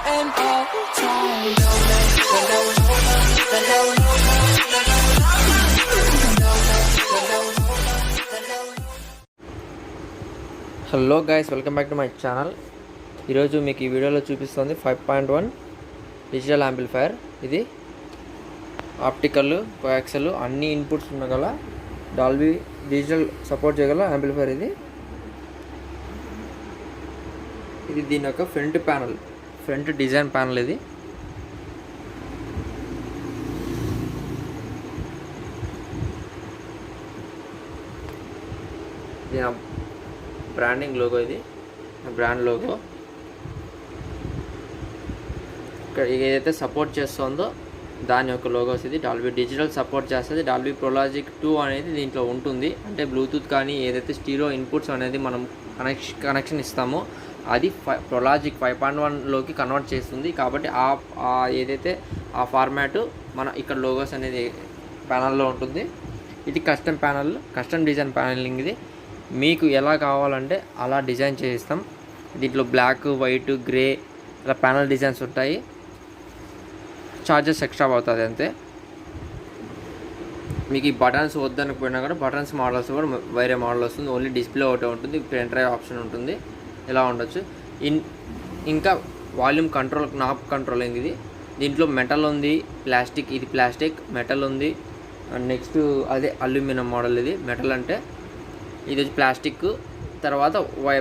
and all time. No, no, no, no, no, hello guys, welcome back to my channel. ఈరోజు మీకు ఈ వీడియోలో చూపిస్తుంది 5.1 డిజిటల్ యాంప్లిఫైయర్. ఇది ఆప్టికల్, కోయాక్సల్ అన్ని ఇన్పుట్స్ ఉండగల డాల్బీ డిజిటల్ సపోర్ట్ చేయగల యాంప్లిఫైయర్. ఇది దీని యొక్క ఫ్రంట్ డిజైన్ ప్యానల్. ఇది బ్రాండింగ్ లోగో, ఇది బ్రాండ్ లోగో. ఇక్కడ ఏదైతే సపోర్ట్ చేస్తుందో దాని యొక్క లోగోస్. ఇది డాల్బీ డిజిటల్ సపోర్ట్ చేస్తుంది. డాల్బీ ప్రొలాజిక్ 2 అనేది దీంట్లో ఉంటుంది. అంటే బ్లూటూత్ కానీ ఏదైతే స్టీరియో ఇన్పుట్స్ అనేది మనం కనెక్షన్ ఇస్తామో అది ప్రొలాజిక్ 5.1లోకి కన్వర్ట్ చేస్తుంది. కాబట్టి ఏదైతే ఆ ఫార్మాట్ మన ఇక్కడ లోగోస్ అనేది ప్యానల్లో ఉంటుంది. ఇది కస్టమ్ డిజైన్ ప్యానలింగ్. ఇది మీకు ఎలా కావాలంటే అలా డిజైన్ చేయిస్తాం. దీంట్లో బ్లాక్, వైట్, గ్రే ఇలా ప్యానల్ డిజైన్స్ ఉంటాయి. ఛార్జెస్ ఎక్స్ట్రా అవుతుంది అంతే. మీకు ఈ బటన్స్ వద్దనుకుపోయినా కూడా బటన్స్ మోడల్స్ కూడా వేరే మోడల్ వస్తుంది. ఓన్లీ డిస్ప్లే ఒకటే ఉంటుంది. పెన్ డ్రైవ్ ఆప్షన్ ఉంటుంది. ఇలా ఉండొచ్చు. ఇంకా వాల్యూమ్ కంట్రోల్, నాబ్ కంట్రోలింగ్. ఇది దీంట్లో మెటల్ ఉంది, ప్లాస్టిక్. ఇది ప్లాస్టిక్, మెటల్ ఉంది. అండ్ నెక్స్ట్ అదే అల్యూమినియం మోడల్. ఇది మెటల్ అంటే ఇది వచ్చి ప్లాస్టిక్. తర్వాత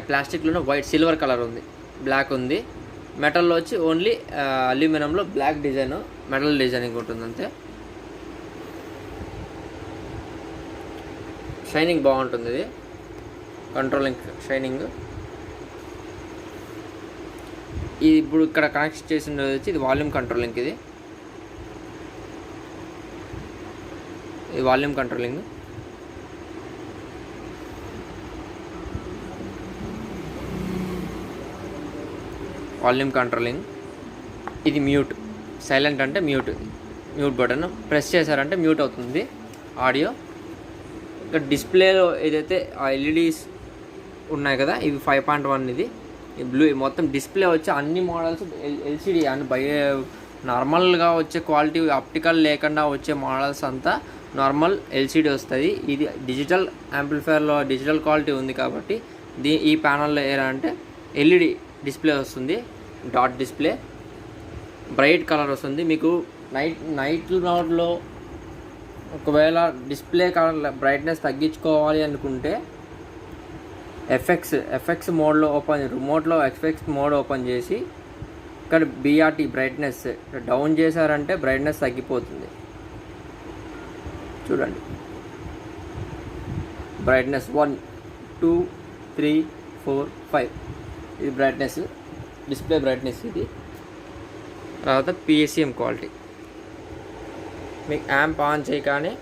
ప్లాస్టిక్లోనే వైట్, సిల్వర్ కలర్ ఉంది, బ్లాక్ ఉంది. మెటల్లో వచ్చి ఓన్లీ అల్యూమినియంలో బ్లాక్ డిజైన్, మెటల్ డిజైనింగ్ ఉంటుంది అంతే. షైనింగ్ బాగుంటుంది. ఇది కంట్రోలింగ్ షైనింగ్. ఇది ఇప్పుడు ఇక్కడ కనెక్ట్ చేసిన వచ్చి ఇది వాల్యూమ్ కంట్రోలింగ్. ఇది వాల్యూమ్ కంట్రోలింగ్. ఇది మ్యూట్, సైలెంట్ అంటే మ్యూట్ బటన్ ప్రెస్ చేశారంటే మ్యూట్ అవుతుంది ఆడియో. ఇక్కడ డిస్ప్లేలో ఏదైతే ఆ ఎల్ఈడీస్ ఉన్నాయి కదా, ఇవి 5.1. ఇది బ్లూ మొత్తం డిస్ప్లే వచ్చి అన్ని మోడల్స్ ఎల్సిడి అని నార్మల్గా వచ్చే క్వాలిటీ, ఆప్టికల్ లేకుండా వచ్చే మోడల్స్ అంతా నార్మల్ ఎల్సిడి వస్తుంది. ఇది డిజిటల్ యాంప్లిఫైయర్లో డిజిటల్ క్వాలిటీ ఉంది కాబట్టి ఈ ప్యానల్లో ఎలా అంటే ఎల్ఈడి డిస్ప్లే వస్తుంది. డాట్ డిస్ప్లే, బ్రైట్ కలర్ వస్తుంది. మీకు నైట్ మోడ్లో ఒకవేళ డిస్ప్లే కలర్ బ్రైట్నెస్ తగ్గించుకోవాలి అనుకుంటే ఎఫెక్ట్స్ మోడ్లో రిమోట్లో ఎఫెక్ట్స్ మోడ్ ఓపెన్ చేసి ఇక్కడ బిఆర్టీ బ్రైట్నెస్ డౌన్ చేశారంటే బ్రైట్నెస్ తగ్గిపోతుంది. చూడండి, బ్రైట్నెస్ 1, 2, 3, 4, 5. ఇది బ్రైట్నెస్, డిస్ప్లే బ్రైట్నెస్. ఇది తర్వాత పిఎస్సిఎం క్వాలిటీ. మీకు యాంప్ ఆన్ చేయగానే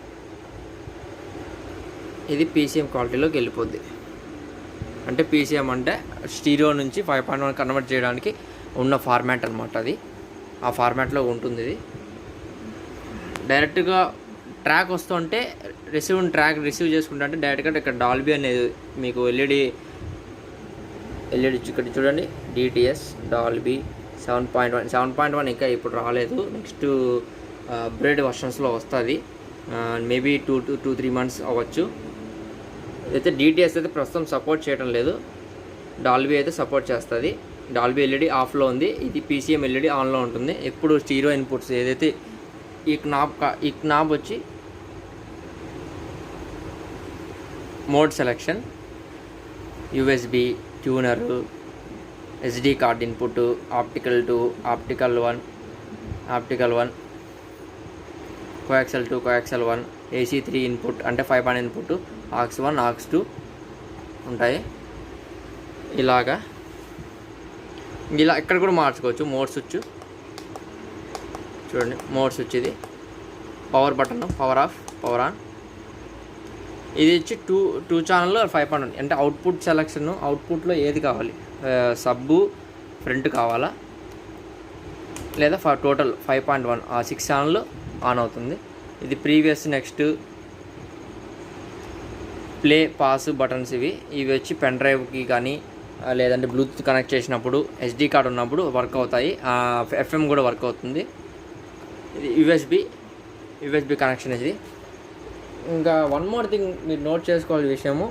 ఇది పిసిఎం క్వాలిటీలోకి వెళ్ళిపోద్ది. అంటే పిసిఎం అంటే స్టీరియో నుంచి 5.1 కన్వర్ట్ చేయడానికి ఉన్న ఫార్మాట్ అనమాట. అది ఆ ఫార్మాట్లో ఉంటుంది. ఇది డైరెక్ట్గా ట్రాక్ వస్తుంటే రిసీవ్ చేసుకుంటా అంటే డైరెక్ట్గా ఇక్కడ డాల్బీ అనేది మీకు ఎల్ఈడి ఇక్కడ చూడండి, డిటిఎస్ డాల్బీ 7.1 ఇంకా ఇప్పుడు రాలేదు. నెక్స్ట్ అప్గ్రేడ్ వర్షన్స్లో వస్తుంది. మేబీ 2-3 months అవ్వచ్చు. అయితే డిటిఎస్ అయితే ప్రస్తుతం సపోర్ట్ చేయడం లేదు. డాల్బీ అయితే సపోర్ట్ చేస్తుంది. డాల్బీ ఎల్ఈడి ఆఫ్లో ఉంది. ఇది పిసిఎం ఎల్ఈడి ఆన్లో ఉంటుంది. ఎప్పుడు స్టీరియో ఇన్పుట్స్ ఏదైతే ఈ క్నాబ్ వచ్చి mode selection, USB, tuner, SD card input, optical 2, optical 1, coaxial 2, coaxial 1, AC3 input అంటే 5.1 ఇన్పుట్, AUX 1, AUX 2 ఉంటాయి. ఇలా ఇక్కడ కూడా మార్చుకోవచ్చు. మోడ్ స్విచ్ చూడండి, మోడ్ స్విచ్. ఇది power button, power of, power on. ఇది వచ్చి టూ ఛానల్ 5.1 అంటే అవుట్పుట్ సెలెక్షన్. అవుట్పుట్లో ఏది కావాలి, సబ్బు ఫ్రంట్ కావాలా లేదా టోటల్ 5.1 ఆ 6 ఛానల్ ఆన్ అవుతుంది. ఇది previous, next, play, pass buttons. ఇవి వచ్చి పెన్ డ్రైవ్కి కానీ లేదంటే బ్లూటూత్ కనెక్ట్ చేసినప్పుడు SD కార్డ్ ఉన్నప్పుడు వర్క్ అవుతాయి. FM కూడా వర్క్ అవుతుంది. ఇది యూఎస్బి కనెక్షన్ ఇది. ఇంకా వన్ మోర్ థింగ్ మీరు నోట్ చేసుకోవాల్సిన విషయము,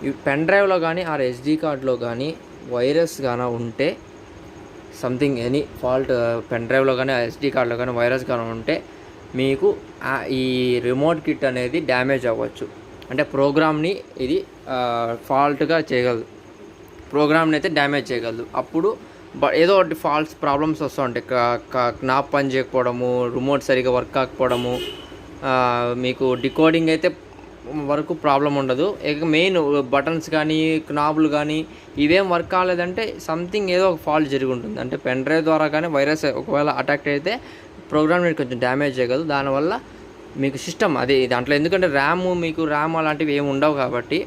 ఈ పెన్ డ్రైవ్లో కానీ SD కార్డ్లో కానీ వైరస్ కానీ ఉంటే, సంథింగ్ ఎనీ ఫాల్ట్ పెన్ డ్రైవ్లో కానీ SD కార్డ్లో కానీ వైరస్ కానీ ఉంటే మీకు ఈ రిమోట్ కిట్ అనేది డ్యామేజ్ అవ్వచ్చు. అంటే ప్రోగ్రామ్ని ఇది ఫాల్ట్గా చేయగలదు, ప్రోగ్రామ్ని అయితే డ్యామేజ్ చేయగలదు. అప్పుడు ఏదో ఒకటి ఫాల్స్ ప్రాబ్లమ్స్ వస్తూ ఉంటాయి. నాబ్ పని చేయకపోవడము, రిమోట్ సరిగా వర్క్ కాకపోవడము, మీకు డికోడింగ్ అయితే వరకు ప్రాబ్లం ఉండదు. ఇక మెయిన్ బటన్స్ కానీ నాబ్లు కానీ ఇవేం వర్క్ కాలేదంటే సంథింగ్ ఏదో ఒక ఫాల్ట్ జరిగి ఉంటుంది. అంటే పెన్ డ్రైవ్ ద్వారా కానీ వైరస్ ఒకవేళ అటాక్ అయితే ప్రోగ్రామ్ని కొంచెం డ్యామేజ్ చేయగలదు. దానివల్ల మీకు సిస్టమ్ అది దాంట్లో, ఎందుకంటే ర్యామ్ అలాంటివి ఏమి ఉండవు కాబట్టి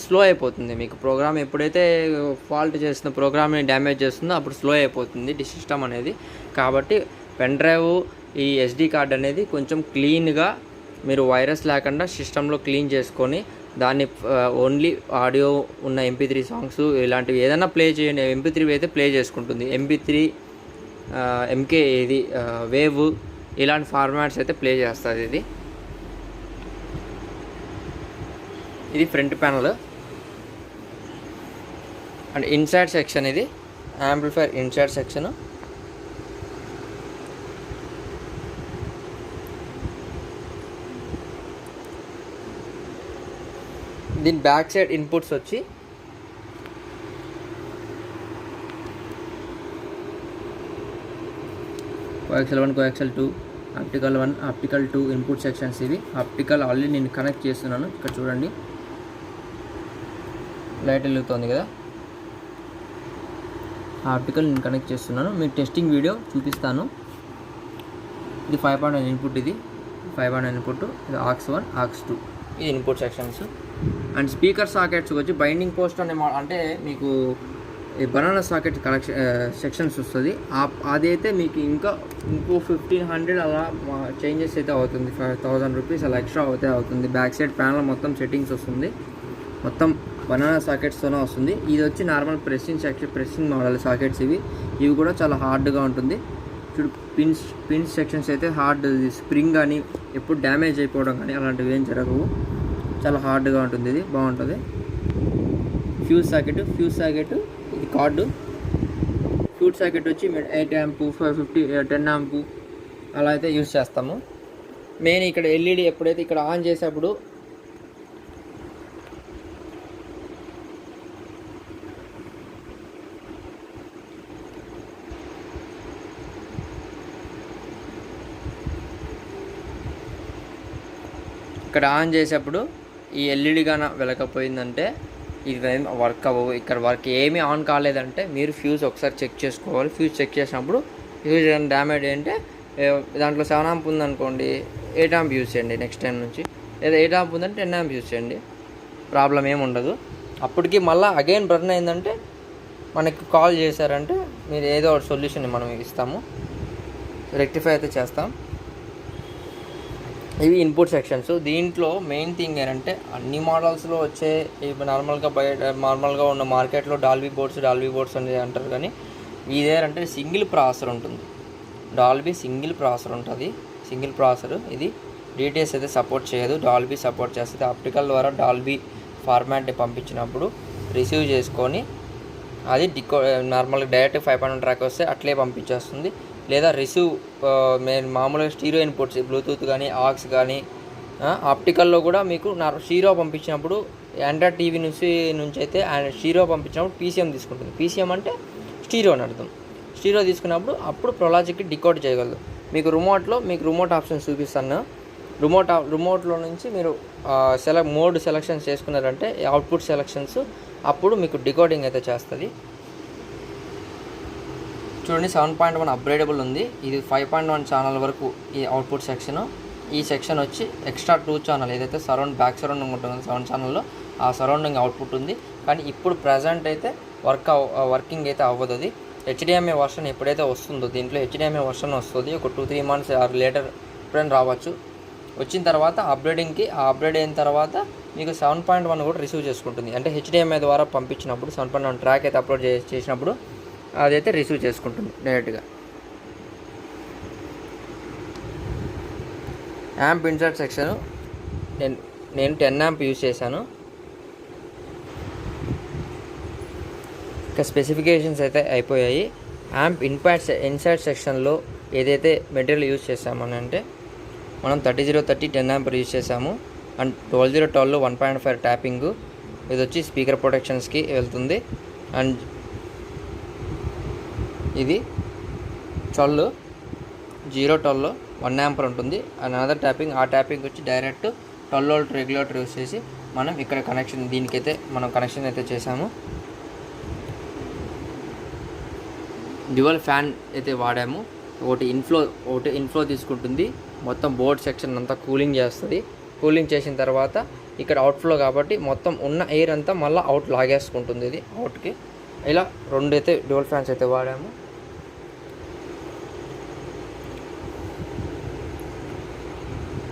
స్లో అయిపోతుంది. మీకు ప్రోగ్రామ్ ఎప్పుడైతే ఫాల్ట్ చేస్తుందో, ప్రోగ్రామ్ని డ్యామేజ్ చేస్తుందో అప్పుడు స్లో అయిపోతుంది సిస్టమ్ అనేది. కాబట్టి పెన్ డ్రైవ్, ఈ SD కార్డ్ అనేది కొంచెం క్లీన్గా మీరు వైరస్ లేకుండా సిస్టంలో క్లీన్ చేసుకొని దాన్ని ఓన్లీ ఆడియో ఉన్న MP3 సాంగ్స్ ఇలాంటివి ఏదైనా ప్లే చేయండి. MP3 అయితే ప్లే చేసుకుంటుంది. MP3 MK ఇది వేవ్ ఇలాంటి ఫార్మాట్స్ అయితే ప్లే చేస్తుంది. ఇది front panel and inside section. ఇది యాంప్లిఫైర్ ఇన్సైడ్ సెక్షన్. దీని బ్యాక్ సైడ్ ఇన్పుట్స్ వచ్చి coaxial 1, coaxial 2, optical 1, optical 2 input sections. ఇవి ఆప్టికల్ ఆల్రెడీ నేను కనెక్ట్ చేస్తున్నాను. ఇక్కడ చూడండి, లైట్ వెలుగుతుంది కదా. ఆప్టికల్ నేను కనెక్ట్ చేస్తున్నాను, మీకు టెస్టింగ్ వీడియో చూపిస్తాను. ఇది 5.9 ఇన్పుట్, ఇది 5.9 ఇన్పుట్. ఇది AUX1, AUX2 ఇది input sections. And speaker sockets వచ్చి బైండింగ్ పోస్ట్ అంటే మీకు ఈ బనానా సాకెట్ కనెక్షన్ సెక్షన్స్ వస్తుంది. అదైతే మీకు ఇంకో 1500 అలా చేంజెస్ అయితే అవుతుంది. 5000 రూపీస్ అలా ఎక్స్ట్రా అవుతుంది. బ్యాక్ సైడ్ ప్యానల్ మొత్తం సెట్టింగ్స్ వస్తుంది, మొత్తం బనానా సాకెట్స్తోనే వస్తుంది. ఇది వచ్చి నార్మల్ ప్రెస్సింగ్ మోడల్ సాకెట్స్. ఇవి కూడా చాలా హార్డ్గా ఉంటుంది. చూడు, పిన్స్ సెక్షన్స్ అయితే హార్డ్, స్ప్రింగ్ కానీ ఎప్పుడు డ్యామేజ్ అయిపోవడం కానీ అలాంటివి ఏం జరగవు. చాలా హార్డ్గా ఉంటుంది. ఇది బాగుంటుంది. ఫ్యూజ్ సాకెట్ ఇది కార్డు. ఫ్యూజ్ సాకెట్ వచ్చి 8 amp, 550, 10 amp అలా అయితే యూజ్ చేస్తాము. మెయిన్ ఇక్కడ LED ఎప్పుడైతే ఇక్కడ ఆన్ చేసేప్పుడు ఈ LED గాన వెలకపోయిందంటే ఇది వర్క్ అవ్వవు. ఇక్కడ వర్క్ ఏమీ ఆన్ కాలేదంటే మీరు ఫ్యూజ్ ఒకసారి చెక్ చేసుకోవాలి. ఫ్యూజ్ చెక్ చేసినప్పుడు ఫ్యూజ్ డ్యామేజ్ అంటే దాంట్లో 7 amp ఉందనుకోండి, 8 amp యూజ్ చేయండి నెక్స్ట్ టైం నుంచి. లేదా 8 amp ఉందంటే 10 amp యూజ్ చేయండి, ప్రాబ్లం ఏమి ఉండదు. అప్పటికి మళ్ళీ అగైన్ బర్న్ అయిందంటే మనకి కాల్ చేశారంటే మీరు ఏదో ఒక సొల్యూషన్ మనం ఇస్తాము, రెక్టిఫై అయితే చేస్తాం. ఇవి ఇన్పుట్ సెక్షన్స్. దీంట్లో మెయిన్ థింగ్ ఏంటంటే అన్ని మోడల్స్లో వచ్చే ఇప్పుడు నార్మల్గా ఉన్న మార్కెట్లో డాల్బీ బోర్డ్స్ అనేది అంటారు. కానీ ఇదేంటంటే సింగిల్ ప్రాసెసర్ ఉంటుంది. డాల్బీ సింగిల్ ప్రాసెసర్ ఉంటుంది. సింగిల్ ప్రాసెసర్ ఇది DTS అయితే సపోర్ట్ చేయదు, డాల్బీ సపోర్ట్ చేస్తుంది. ఆప్టికల్ ద్వారా డాల్బీ ఫార్మాట్ని పంపించినప్పుడు రిసీవ్ చేసుకొని అది నార్మల్గా డైరెక్ట్ 5.1 ట్రాక్ వస్తే అట్లే పంపించేస్తుంది. లేదా రిసీవ్ మామూలుగా స్టీరియో ఇన్పుట్స్ బ్లూటూత్ కానీ AUX కానీ ఆప్టికల్లో కూడా మీకు స్టీరియో పంపించినప్పుడు ఆండ్రాయిడ్ టీవీ నుంచి అయితే స్టీరియో పంపించినప్పుడు PCM తీసుకుంటుంది. PCM అంటే స్టీరియో అని అర్థం. స్టీరియో తీసుకున్నప్పుడు అప్పుడు ప్రొలాజిక్కి డికోడ్ చేయగలదు. మీకు రిమోట్ ఆప్షన్స్ చూపిస్తాను. రిమోట్లో నుంచి మీరు మోడ్ సెలెక్షన్స్ చేసుకున్నారంటే అవుట్పుట్ సెలెక్షన్స్ అప్పుడు మీకు డికోడింగ్ అయితే చేస్తుంది. చూడండి, 7.1 అప్గ్రేడబుల్ ఉంది. ఇది 5.1 ఛానల్ వరకు ఈ అవుట్పుట్ సెక్షన్. ఈ సెక్షన్ వచ్చి ఎక్స్ట్రా 2 ఛానల్ ఏదైతే బ్యాక్ సరౌండింగ్ ఉంటుందో 7 ఛానల్లో ఆ సరౌండింగ్ అవుట్పుట్ ఉంది. కానీ ఇప్పుడు ప్రజెంట్ అయితే వర్కింగ్ అయితే అవ్వదు. అది HDMI వర్షన్ ఎప్పుడైతే వస్తుందో దీంట్లో HDMI వర్షన్ వస్తుంది. ఒక 2-3 months ఆర్ లేటర్ ఎప్పుడైనా రావచ్చు. వచ్చిన తర్వాత అప్గ్రేడ్ అయిన తర్వాత మీకు 7.1 కూడా రిసీవ్ చేసుకుంటుంది. అంటే HDMI ద్వారా పంపించినప్పుడు 7.1 ట్రాక్ అయితే అప్లోడ్ చేసినప్పుడు అదైతే రిసీవ్ చేసుకుంటుంది డైరెక్ట్గా. యాంప్ ఇన్సర్ట్ సెక్షన్ నేను 10 amp యూజ్ చేశాను. ఇంకా స్పెసిఫికేషన్స్ అయితే అయిపోయాయి. యాంప్ ఇన్సర్ట్ సెక్షన్లో ఏదైతే మెటీరియల్ యూజ్ చేసామని అంటే మనం 3030 10 amp యూజ్ చేసాము. అండ్ 12012లో 1.5 ట్యాపింగ్. ఇది వచ్చి స్పీకర్ ప్రొటెక్షన్స్కి వెళ్తుంది. అండ్ ఇది 012లో 1 amp ఉంటుంది. అండ్ అనదర్ ట్యాపింగ్, ఆ ట్యాపింగ్ వచ్చి డైరెక్ట్ 12 volt రెగ్యులేటర్ యూజ్ చేసి మనం ఇక్కడ దీనికైతే మనం కనెక్షన్ అయితే చేసాము. డ్యువల్ ఫ్యాన్ అయితే వాడాము. ఒకటి ఇన్ఫ్లో తీసుకుంటుంది, మొత్తం బోర్డ్ సెక్షన్ అంతా కూలింగ్ చేస్తుంది. కూలింగ్ చేసిన తర్వాత ఇక్కడ అవుట్ఫ్లో కాబట్టి మొత్తం ఉన్న ఎయిర్ అంతా మళ్ళీ అవుట్ లాగేసుకుంటుంది. ఇది అవుట్కి ఇలా 2 అయితే డ్యువల్ ఫ్యాన్స్ అయితే వాడాము.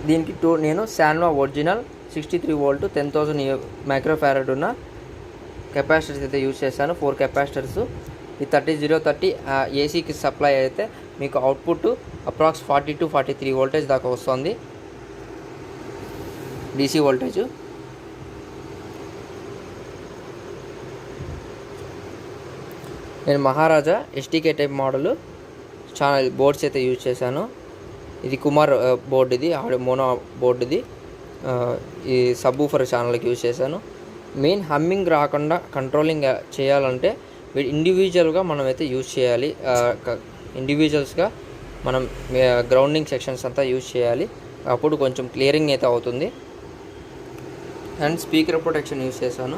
దీనికి నేను శాన్వా ఒరిజినల్ 63 volt 10,000 మైక్రోఫారడ్ ఉన్న కెపాసిటర్స్ అయితే యూజ్ చేశాను. 4 కెపాసిటర్స్. ఈ 3030 ఏసీకి సప్లై అయితే మీకు అవుట్పుట్ అప్రాక్స్ 40 to 43 వోల్టేజ్ దాకా వస్తుంది, డీసీ వోల్టేజ్. నేను మహారాజా ఎస్టీకే టైప్ మోడల్ చాలా బోర్డ్స్ అయితే యూజ్ చేశాను. ఇది కుమార్ బోర్డ్, ఇది మోనో బోర్డ్. ఇది ఈ సబ్బూఫర్ ఛానల్కి యూజ్ చేశాను. మెయిన్ హమ్మింగ్ రాకుండా కంట్రోలింగ్ చేయాలంటే ఇండివిజువల్గా మనం అయితే యూజ్ చేయాలి. ఇండివిజువల్స్గా మనం గ్రౌండింగ్ సెక్షన్స్ అంతా యూజ్ చేయాలి. అప్పుడు కొంచెం క్లియరింగ్ అయితే అవుతుంది. అండ్ స్పీకర్ ప్రొటెక్షన్ యూజ్ చేశాను.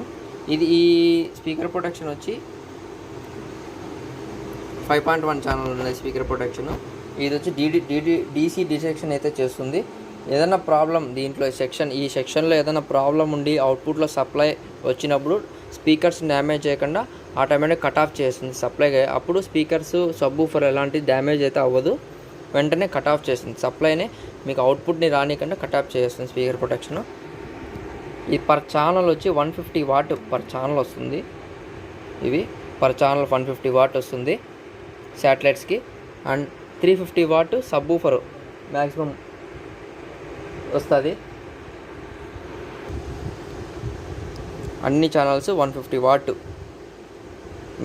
ఈ స్పీకర్ ప్రొటెక్షన్ వచ్చి 5.1 ఛానల్ ఉన్నది స్పీకర్ ప్రొటెక్షన్. ఇది వచ్చి డీసీ డిటెక్షన్ అయితే చేస్తుంది. ఏదైనా ప్రాబ్లం దీంట్లో ఈ సెక్షన్లో ఏదైనా ప్రాబ్లం ఉండి అవుట్పుట్లో సప్లై వచ్చినప్పుడు స్పీకర్స్ డ్యామేజ్ చేయకుండా ఆటోమేటిక్ కట్ ఆఫ్ చేస్తుంది సప్లై. అప్పుడు స్పీకర్స్ సబ్బూఫర్ ఎలాంటి డ్యామేజ్ అయితే అవ్వదు, వెంటనే కట్ ఆఫ్ చేస్తుంది సప్లైనే. మీకు అవుట్పుట్ని రానికుండా కట్ ఆఫ్ చేస్తుంది స్పీకర్ ప్రొటెక్షన్. ఈ పర్ ఛానల్ వచ్చి 150 watt పర్ ఛానల్ వస్తుంది. ఇవి పర్ ఛానల్ 150 watt వస్తుంది శాటిలైట్స్కి. అండ్ 350 watt సబ్బూఫర్ మ్యాక్సిమం వస్తుంది. అన్ని ఛానల్స్ 150 watt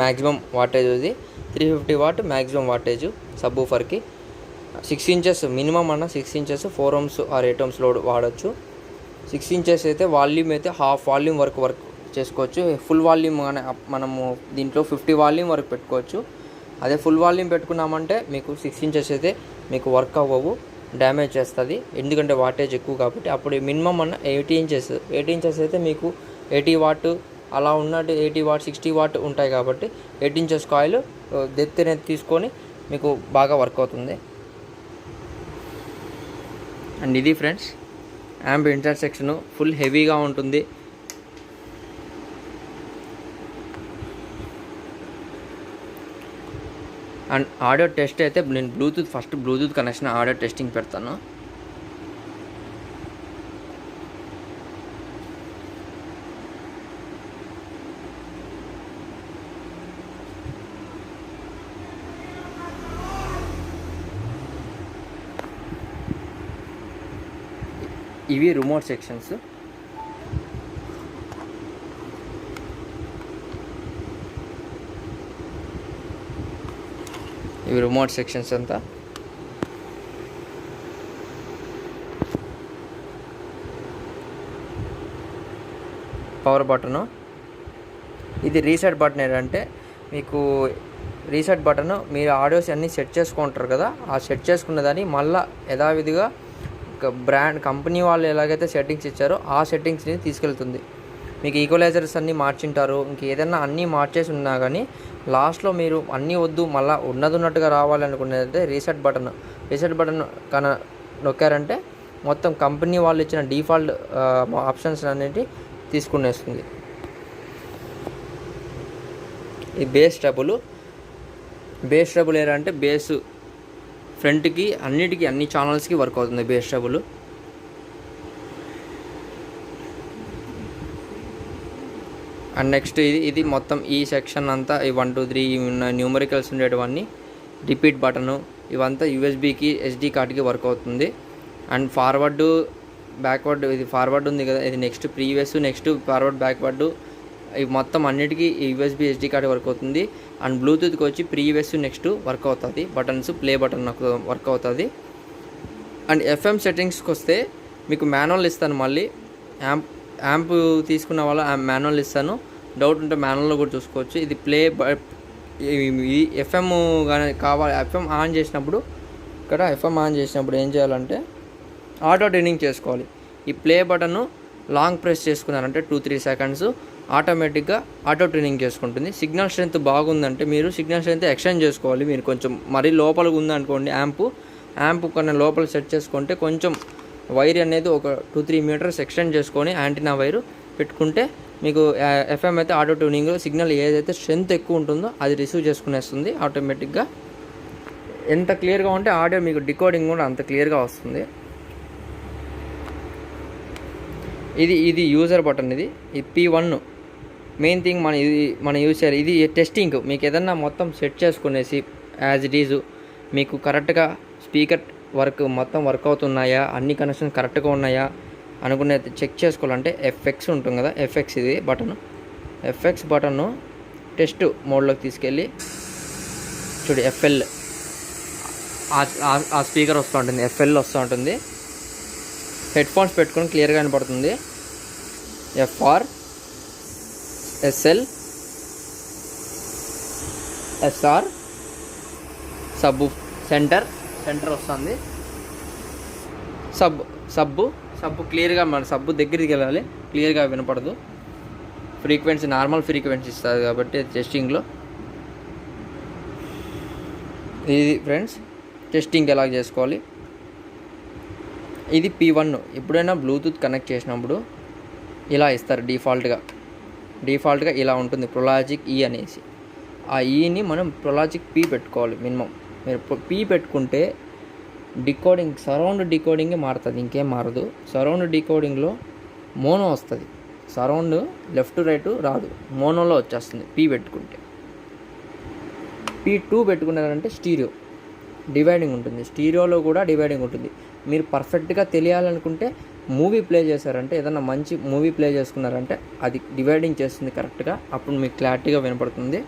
మ్యాక్సిమం వాటేజ్. ఇది 350 watt మ్యాక్సిమం వాటేజ్ సబ్బూఫర్కి. 6 inches minimum 6 inches 4 ohms or 8 ohms load వాడచ్చు. 6 inches అయితే వాల్యూమ్ అయితే హాఫ్ వాల్యూమ్ వరకు చేసుకోవచ్చు. ఫుల్ వాల్యూమ్ మనము దీంట్లో 50 వాల్యూమ్ వరకు పెట్టుకోవచ్చు. అదే ఫుల్ వాల్యూమ్ పెట్టుకున్నామంటే మీకు 6 inches అయితే మీకు వర్క్ అవ్వవు, డ్యామేజ్ చేస్తుంది. ఎందుకంటే వాటేజ్ ఎక్కువ కాబట్టి. అప్పుడు మినిమం 80 inches అయితే మీకు 80 watt అలా ఉన్నట్టు 80 watt 60 watt ఉంటాయి కాబట్టి 8 inches కాయిల్ డెప్త్ అనేది తీసుకొని మీకు బాగా వర్క్ అవుతుంది. అండ్ ఇది friends amp insert section full హెవీగా ఉంటుంది. అండ్ ఆడియో టెస్ట్ అయితే నేను బ్లూటూత్ కనెక్షన్ ఆడియో టెస్టింగ్ పెడతాను. ఇవి రిమోట్ సెక్షన్స్. ఇవి రిమోట్ సెక్షన్స్ అంతా. Power button. ఇది రీసెట్ బటన్. ఏంటంటే మీకు రీసెట్ బటన్ మీరు ఆడియోస్ అన్నీ సెట్ చేసుకుంటారు కదా, ఆ సెట్ చేసుకున్న దాన్ని మళ్ళీ యథావిధిగా కంపెనీ వాళ్ళు ఎలాగైతే సెట్టింగ్స్ ఇచ్చారో ఆ సెట్టింగ్స్ని తీసుకెళ్తుంది. మీకు ఈక్వలైజర్స్ అన్నీ మార్చింటారు, ఇంకేదన్నా అన్నీ మార్చేసి ఉన్నా కానీ లాస్ట్లో మీరు అన్నీ వద్దు మళ్ళీ ఉన్నట్టుగా రావాలనుకునేది రీసెట్ బటన్ కానీ నొక్కారంటే మొత్తం కంపెనీ వాళ్ళు ఇచ్చిన డిఫాల్ట్ ఆప్షన్స్ అన్నిటి తీసుకునేస్తుంది. ఈ బేస్ ట్రబుల్ ఏంటంటే బేస్ ఫ్రంట్కి అన్ని ఛానల్స్కి వర్క్ అవుతుంది బేస్ ట్రబుల్. అండ్ నెక్స్ట్ ఇది మొత్తం ఈ సెక్షన్ అంతా ఈ 1 2 3 న్యూమరికల్స్ ఉండేటివన్నీ రిపీట్ బటను ఇవంతా యూఎస్బీకి ఎస్డి కార్డ్కి వర్క్ అవుతుంది. అండ్ ఫార్వర్డ్ బ్యాక్వర్డ్, ఇది ఫార్వర్డ్ ఉంది కదా, ఇది next previous, next forward backward, ఇవి మొత్తం అన్నిటికీ యూఎస్బీ ఎస్డి కార్డ్ వర్క్ అవుతుంది. అండ్ బ్లూటూత్కి వచ్చి ప్రీవియస్ నెక్స్ట్ వర్క్ అవుతుంది, బటన్స్ ప్లే బటన్ నాకు వర్క్ అవుతుంది. అండ్ ఎఫ్ఎం సెట్టింగ్స్కి వస్తే మీకు మాన్యువల్ ఇస్తాను, మళ్ళీ యాంప్ తీసుకున్న వాళ్ళ మాన్యువల్ ఇస్తాను, డౌట్ ఉంటే మాన్యువల్లో కూడా చూసుకోవచ్చు. ఇది ప్లే ఇది ఎఫ్ఎం కానీ కావాలి, ఎఫ్ఎం ఆన్ చేసినప్పుడు ఇక్కడ ఎఫ్ఎం ఆన్ చేసినప్పుడు ఏం చేయాలంటే ఆటో ట్యూనింగ్ చేసుకోవాలి. ఈ ప్లే బటన్ను లాంగ్ ప్రెస్ చేసుకున్నారంటే 2-3 సెకండ్స్ ఆటోమేటిక్గా ఆటో ట్యూనింగ్ చేసుకుంటుంది. సిగ్నల్ స్ట్రెంత్ బాగుందంటే మీరు సిగ్నల్ స్ట్రెంత్ ఎక్స్టెండ్ చేసుకోవాలి. మీరు కొంచెం మరీ లోపలికి ఉందనుకోండి యాంప్ కొన్ని లోపల సెట్ చేసుకుంటే కొంచెం వైర్ అనేది ఒక 2-3 మీటర్స్ ఎక్స్టెండ్ చేసుకొని యాంటీనా వైరు పెట్టుకుంటే మీకు ఎఫ్ఎం అయితే ఆటో ట్యూనింగ్ సిగ్నల్ ఏదైతే స్ట్రెంత్ ఎక్కువ ఉంటుందో అది రిసీవ్ చేసుకునేస్తుంది ఆటోమేటిక్గా. ఎంత క్లియర్గా ఉంటే ఆడియో మీకు డికోడింగ్ కూడా అంత క్లియర్గా వస్తుంది. ఇది యూజర్ బటన్, ఇది P1 మెయిన్ థింగ్ మన యూజ్ చేయాలి. ఇది టెస్టింగ్, మీకు ఏదన్నా మొత్తం సెట్ చేసుకునేసి యాజ్ ఇట్ ఈజ్ మీకు కరెక్ట్గా స్పీకర్ మొత్తం వర్క్ అవుతున్నాయా, అన్ని కనెక్షన్స్ కరెక్ట్గా ఉన్నాయా అనుకునే చెక్ చేసుకోవాలంటే ఎఫ్ఎక్స్ ఉంటుంది కదా, ఎఫ్ఎక్స్ ఇది బటన్, ఎఫ్ఎక్స్ బటన్ను టెస్ట్ మోడ్లోకి తీసుకెళ్ళి చూడు ఎఫ్ఎల్ ఆ స్పీకర్ వస్తూ ఉంటుంది, ఎఫ్ఎల్ వస్తూ ఉంటుంది. హెడ్ ఫోన్స్ పెట్టుకొని క్లియర్గా కనపడుతుంది. ఎఫ్ఆర్ ఎస్ఎల్ ఎస్ఆర్ సబ్బు సెంటర్ వస్తుంది. సబ్బు క్లియర్గా మన సబ్బు దగ్గరికి వెళ్ళాలి, క్లియర్గా వినపడదు. ఫ్రీక్వెన్సీ నార్మల్ ఫ్రీక్వెన్సీ ఇస్తుంది కాబట్టి టెస్టింగ్లో. ఇది ఫ్రెండ్స్ టెస్టింగ్ ఎలా చేసుకోవాలి. ఇది P1. ఎప్పుడైనా బ్లూటూత్ కనెక్ట్ చేసినప్పుడు ఇలా ఇస్తారు డిఫాల్ట్గా ఇలా ఉంటుంది ప్రొలాజిక్ ఈ అనేసి. ఆ ఈని మనం ప్రొలాజిక్ P పెట్టుకోవాలి మినిమం. మీరు P పెట్టుకుంటే డికోడింగ్ సరౌండ్ డికోడింగే మారుతుంది, ఇంకేం మారదు. సరౌండ్ డికోడింగ్లో మోనో వస్తుంది, సరౌండ్ లెఫ్ట్ రైట్ రాదు, మోనోలో వచ్చేస్తుంది P పెట్టుకుంటే. P2 పెట్టుకున్నారంటే స్టీరియో డివైడింగ్ ఉంటుంది, స్టీరియోలో కూడా డివైడింగ్ ఉంటుంది. మీరు పర్ఫెక్ట్గా తెలియాలనుకుంటే మూవీ ప్లే చేశారంటే, ఏదన్నా మంచి మూవీ ప్లే చేసుకున్నారంటే అది డివైడింగ్ చేస్తుంది కరెక్ట్గా, అప్పుడు మీకు క్లారిటీగా వినపడుతుంది.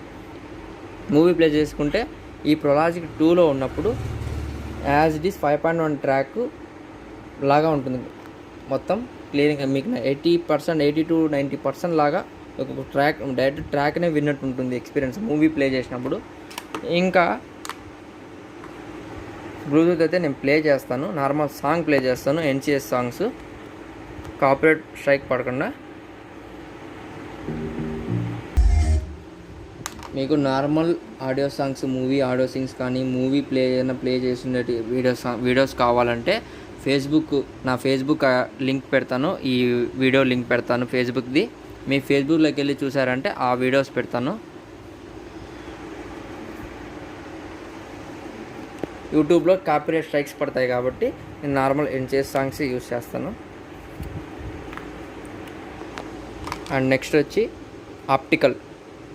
మూవీ ప్లే చేసుకుంటే ఈ ప్రొలాజిక్ 2లో ఉన్నప్పుడు యాజ్ ఇట్ ఈస్ 5.1 ట్రాక్ లాగా ఉంటుంది, మొత్తం క్లియరింగ్ మీకు 80% 80-90% లాగా ఒక ట్రాక్ డైరెక్ట్ ట్రాక్నే విన్నట్టు ఉంటుంది ఎక్స్పీరియన్స్ మూవీ ప్లే చేసినప్పుడు. ఇంకా బ్లూటూత్ అయితే నేను ప్లే చేస్తాను, నార్మల్ సాంగ్ ప్లే చేస్తాను, NCS సాంగ్స్, కాపీరైట్ స్ట్రైక్ పడకుండా. మీకు normal audio songs, movie audio songs కానీ మూవీ ప్లే చేసిన వీడియోస్ కావాలంటే నా ఫేస్బుక్ లింక్ పెడతాను, ఈ వీడియో లింక్ పెడతాను ఫేస్బుక్ది. మీ ఫేస్బుక్లోకి వెళ్ళి చూసారంటే ఆ వీడియోస్ పెడతాను. యూట్యూబ్లో కాపీరైట్ స్ట్రైక్స్ పడతాయి కాబట్టి నేను నార్మల్ NCS సాంగ్స్ యూస్ చేస్తాను. అండ్ నెక్స్ట్ వచ్చి ఆప్టికల్.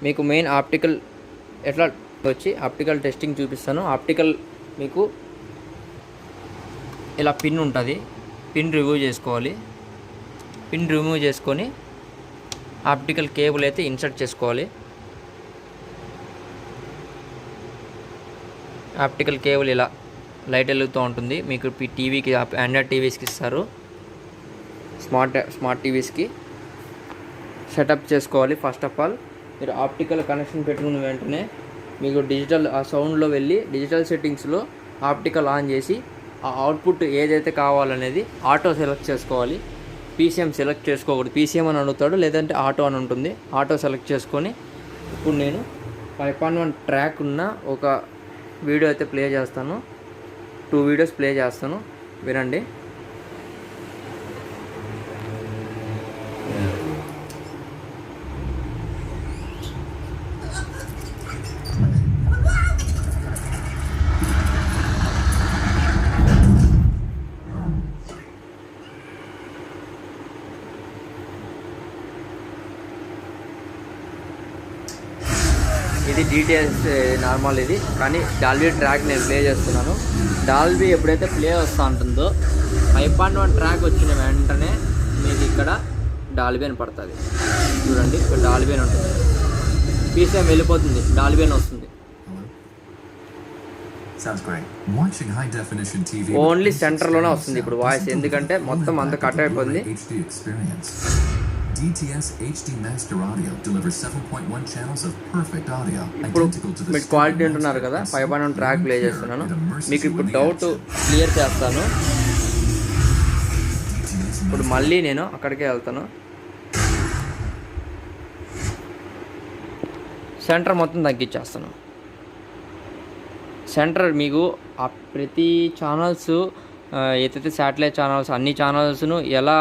మీకు మెయిన్ ఆప్టికల్ ఎట్లా వచ్చి ఆప్టికల్ టెస్టింగ్ చూపిస్తాను. ఆప్టికల్ మీకు ఇలా పిన్ ఉంటుంది, పిన్ రిమూవ్ చేసుకోవాలి. పిన్ రిమూవ్ చేసుకొని ఆప్టికల్ కేబుల్ అయితే ఇన్సర్ట్ చేసుకోవాలి. ఆప్టికల్ కేబుల్ ఇలా లైట్ వెలుగుతూ ఉంటుంది. మీకు టీవీకి ఆండ్రాయిడ్ టీవీస్కి ఇస్తారు, స్మార్ట్ టీవీస్కి సెటప్ చేసుకోవాలి. ఫస్ట్ ఆఫ్ ఆల్ మీరు ఆప్టికల్ కనెక్షన్ పెట్టుకున్న వెంటనే మీకు డిజిటల్ ఆ సౌండ్లో వెళ్ళి డిజిటల్ సెట్టింగ్స్లో ఆప్టికల్ ఆన్ చేసి ఆ అవుట్పుట్ ఏదైతే కావాలనేది ఆటో సెలెక్ట్ చేసుకోవాలి. PCM సెలెక్ట్ చేసుకోకూడదు, PCM అని అడుగుతాడు, లేదంటే ఆటో అని ఉంటుంది. ఆటో సెలెక్ట్ చేసుకొని ఇప్పుడు నేను 5.1 ట్రాక్ ఉన్న ఒక వీడియో అయితే ప్లే చేస్తాను, 2 వీడియోస్ ప్లే చేస్తాను, వినండి. ఇది డిటిఎస్ నార్మల్ ఇది, కానీ డాల్బీ ట్రాక్ నేను ప్లే చేస్తున్నాను. డాల్బీ ఎప్పుడైతే ప్లే వస్తూ ఉంటుందో 5.1 ట్రాక్ వచ్చిన వెంటనే మీకు ఇక్కడ డాల్బీ అని పడుతుంది. చూడండి ఇక్కడ డాల్బీ అని ఉంటుంది, పీసీఎం వెళ్ళిపోతుంది, డాల్బీ అని వస్తుంది. ఓన్లీ సెంటర్లోనే వస్తుంది ఇప్పుడు వాయిస్, ఎందుకంటే మొత్తం అంత కట్ అయిపోయింది. DTS HD Master Audio delivers 7.1 channels of perfect audio. ఇప్పుడు మీకు క్వాలిటీ అంటున్నారు కదా, 5.1 ట్రాక్ ప్లే చేస్తున్నాను. మీకు ఇప్పుడు డౌట్ క్లియర్ చేస్తాను. ఇప్పుడు మళ్ళీ నేను అక్కడికే వెళ్తాను. సెంటర్ మొత్తం తగ్గించేస్తాను. సెంటర్ మీకు ప్రతి ఛానల్స్ ఏదైతే శాటిలైట్ ఛానల్స్ అన్ని ఛానల్స్ను ఎలా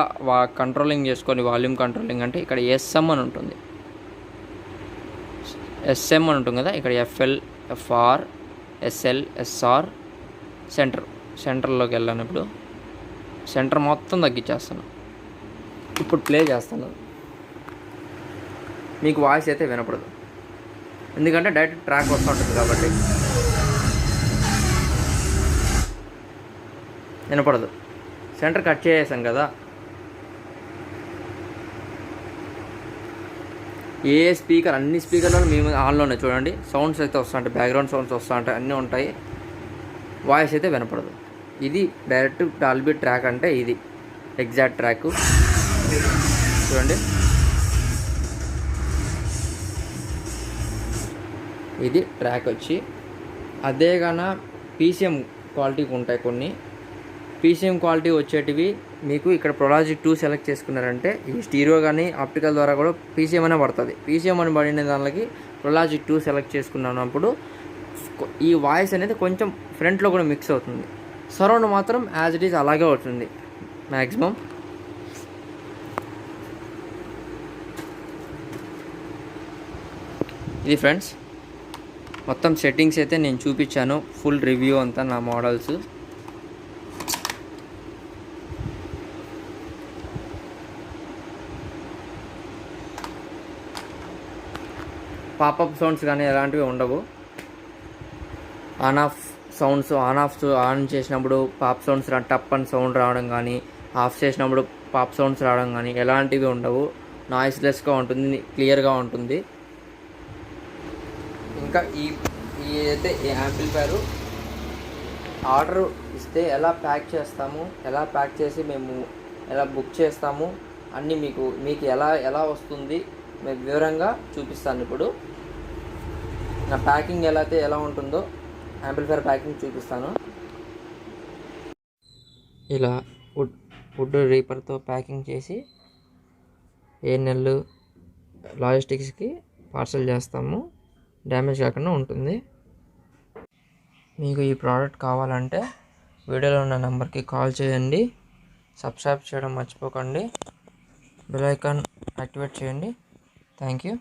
కంట్రోలింగ్ చేసుకొని వాల్యూమ్ కంట్రోలింగ్ అంటే ఇక్కడ ఎస్ఎం అని ఉంటుంది, ఎస్ఎం అని ఉంటుంది కదా, ఇక్కడ ఎఫ్ఎల్, ఎఫ్ఆర్, ఎస్ఎల్, ఎస్ఆర్, సెంటర్లోకి వెళ్ళాను. ఇప్పుడు సెంటర్ మొత్తం తగ్గించేస్తాను. ఇప్పుడు ప్లే చేస్తాను. మీకు వాయిస్ అయితే వినపడదు, ఎందుకంటే డైరెక్ట్ ట్రాక్ వస్తూ ఉంటుంది కాబట్టి వినపడదు. సెంటర్ కట్ చేసాం కదా. ఏ స్పీకర్ అన్ని స్పీకర్లో మేము ఆన్లోనే చూడండి, సౌండ్స్ అయితే వస్తూ ఉంటాయి, బ్యాక్గ్రౌండ్ సౌండ్స్ వస్తూ ఉంటాయి, అన్నీ ఉంటాయి, వాయిస్ అయితే వినపడదు. ఇది డైరెక్ట్ డాల్బీ ట్రాక్ అంటే ఇది ఎగ్జాక్ట్ ట్రాక్. చూడండి ఇది ట్రాక్ వచ్చి. అదే గాన పీసీఎం క్వాలిటీకి ఉంటాయి కొన్ని. పీసీఎం క్వాలిటీ వచ్చేటివి మీకు ఇక్కడ ప్రొలాజిక్ 2 సెలెక్ట్ చేసుకున్నారంటే ఈ స్టీరియో కానీ ఆప్టికల్ ద్వారా కూడా పీసీఎం అనే పడుతుంది. పీసీఎం అని పడిన దానికి ప్రొలాజిక్ 2 సెలెక్ట్ చేసుకున్నప్పుడు ఈ వాయిస్ అనేది కొంచెం ఫ్రంట్లో కూడా మిక్స్ అవుతుంది. సరౌండ్ మాత్రం యాజ్ ఇట్ ఈజ్ అలాగే అవుతుంది మ్యాక్సిమం. ఇది ఫ్రెండ్స్ మొత్తం సెట్టింగ్స్ అయితే నేను చూపించాను, ఫుల్ రివ్యూ అంతా నా మోడల్స్. పాపప్ సౌండ్స్ కానీ ఎలాంటివి ఉండవు. ఆన్ ఆఫ్ సౌండ్స్ ఆన్ చేసినప్పుడు పాప్ సౌండ్స్ టప్ అని సౌండ్ రావడం కానీ, ఆఫ్ చేసినప్పుడు పాప్ సౌండ్స్ రావడం కానీ ఎలాంటివి ఉండవు. నాయిస్లెస్గా ఉంటుంది, క్లియర్గా ఉంటుంది. ఇంకా ఈ అయితే ఈ యాంప్లిఫైర్ ఆర్డర్ ఇస్తే ఎలా ప్యాక్ చేస్తాము, ఎలా ప్యాక్ చేసి మేము ఎలా బుక్ చేస్తాము అన్నీ మీకు ఎలా వస్తుంది మీకు వివరంగా చూపిస్తాను. ఇప్పుడు నా ప్యాకింగ్ ఎలా ఉంటుందో యాంప్లిఫైర్ ప్యాకింగ్ చూపిస్తాను. ఇలా వుడ్ రీపర్తో ప్యాకింగ్ చేసి ANL లాజిస్టిక్స్కి పార్సల్ చేస్తాము, డ్యామేజ్ కాకుండా ఉంటుంది. మీకు ఈ ప్రోడక్ట్ కావాలంటే వీడియోలో ఉన్న నెంబర్కి కాల్ చేయండి. సబ్స్క్రైబ్ చేయడం మర్చిపోకండి, బెల్ ఐకాన్ యాక్టివేట్ చేయండి. Thank you.